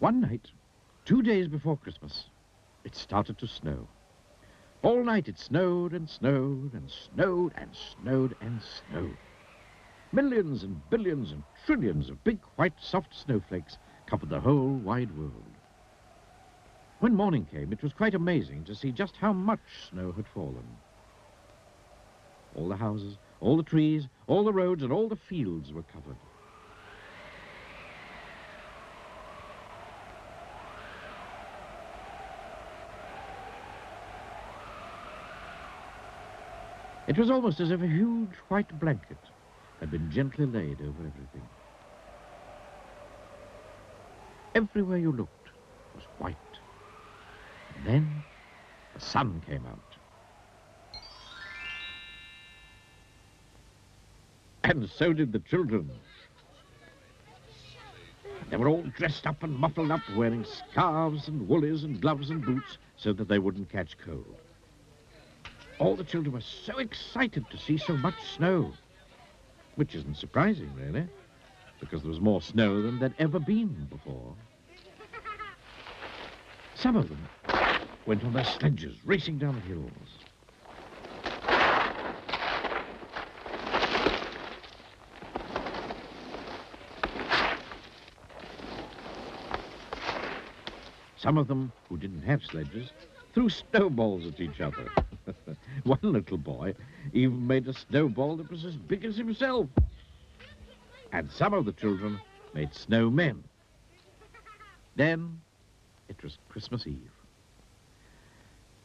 One night, 2 days before Christmas, it started to snow. All night it snowed and snowed and snowed and snowed and snowed. Millions and billions and trillions of big, white, soft snowflakes covered the whole wide world. When morning came, it was quite amazing to see just how much snow had fallen. All the houses, all the trees, all the roads, and all the fields were covered. It was almost as if a huge white blanket had been gently laid over everything. Everywhere you looked was white. And then the sun came out. And so did the children. They were all dressed up and muffled up, wearing scarves and woolies and gloves and boots so that they wouldn't catch cold. All the children were so excited to see so much snow, which isn't surprising, really, because there was more snow than there'd ever been before. Some of them went on their sledges, racing down the hills. Some of them, who didn't have sledges, threw snowballs at each other. One little boy even made a snowball that was as big as himself. And some of the children made snowmen. Then it was Christmas Eve.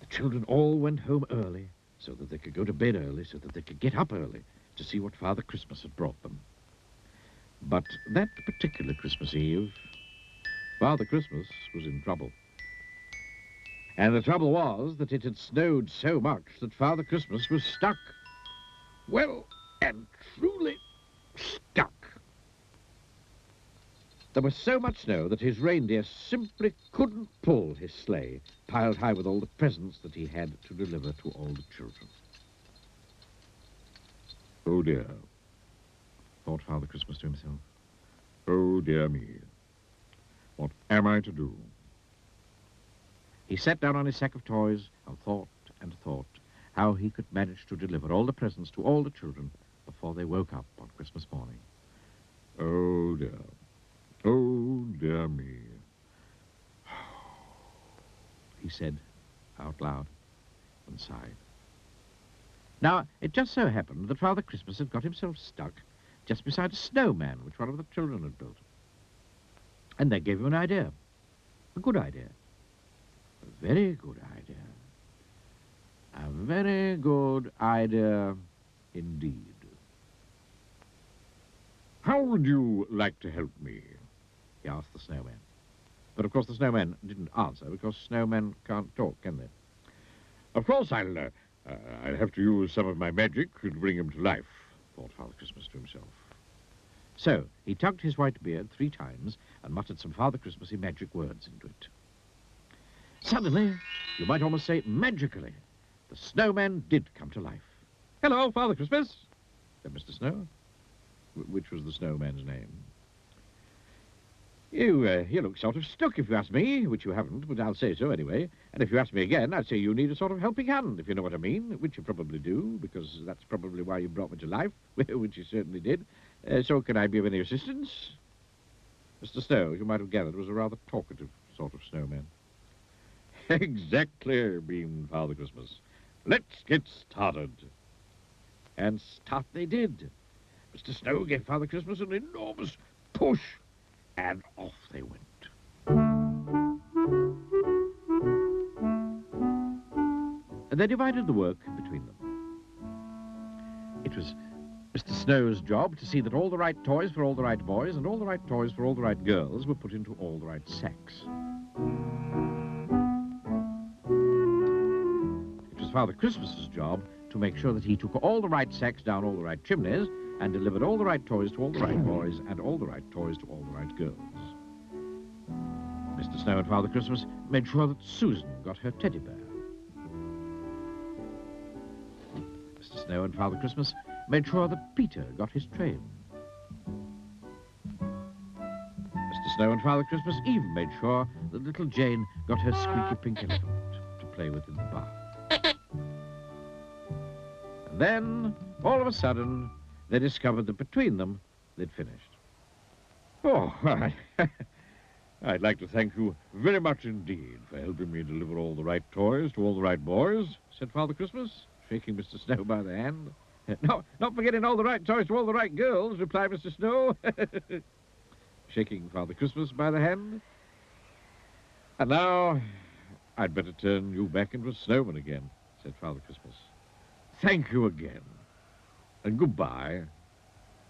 The children all went home early so that they could go to bed early, so that they could get up early to see what Father Christmas had brought them. But that particular Christmas Eve, Father Christmas was in trouble. And the trouble was that it had snowed so much that Father Christmas was stuck. Well, and truly stuck. There was so much snow that his reindeer simply couldn't pull his sleigh, piled high with all the presents that he had to deliver to all the children. Oh dear, thought Father Christmas to himself. Oh dear me, what am I to do? He sat down on his sack of toys and thought how he could manage to deliver all the presents to all the children before they woke up on Christmas morning. Oh dear me, he said out loud and sighed. Now, it just so happened that Father Christmas had got himself stuck just beside a snowman which one of the children had built. And that gave him an idea, a good idea. A very good idea. A very good idea indeed. How would you like to help me? He asked the snowman. But of course the snowman didn't answer because snowmen can't talk, can they? Of course I'll have to use some of my magic to bring him to life, thought Father Christmas to himself. So he tugged his white beard 3 times and muttered some Father Christmassy magic words into it. Suddenly, you might almost say magically, the snowman did come to life. Hello, Father Christmas, said Mr. Snow, which was the snowman's name. You look sort of stuck, if you ask me, which you haven't, but I'll say so anyway. And if you ask me again, I'd say you need a sort of helping hand, if you know what I mean, which you probably do, because that's probably why you brought me to life, which you certainly did. So can I be of any assistance? Mr. Snow, you might have gathered, was a rather talkative sort of snowman. Exactly, beamed Father Christmas. Let's get started. And start they did. Mr. Snow gave Father Christmas an enormous push, and off they went. And they divided the work between them. It was Mr. Snow's job to see that all the right toys for all the right boys and all the right toys for all the right girls were put into all the right sacks. Father Christmas's job to make sure that he took all the right sacks down all the right chimneys and delivered all the right toys to all the right boys and all the right toys to all the right girls. Mr. Snow and Father Christmas made sure that Susan got her teddy bear. Mr. Snow and Father Christmas made sure that Peter got his train. Mr. Snow and Father Christmas even made sure that little Jane got her squeaky pink elephant to play with in the bath. And then, all of a sudden, they discovered that between them, they'd finished. Oh, I'd like to thank you very much indeed for helping me deliver all the right toys to all the right boys, said Father Christmas, shaking Mr. Snow by the hand. No, not forgetting all the right toys to all the right girls, replied Mr. Snow, shaking Father Christmas by the hand. And now, I'd better turn you back into a snowman again, said Father Christmas. Thank you again, and goodbye.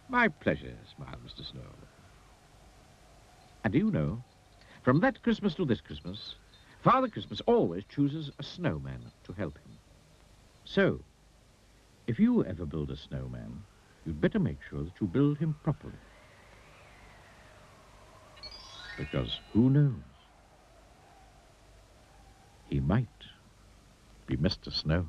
My pleasure, smiled Mr. Snow. And do you know, from that Christmas to this Christmas, Father Christmas always chooses a snowman to help him. So, if you ever build a snowman, you'd better make sure that you build him properly. Because who knows? He might be Mr. Snow.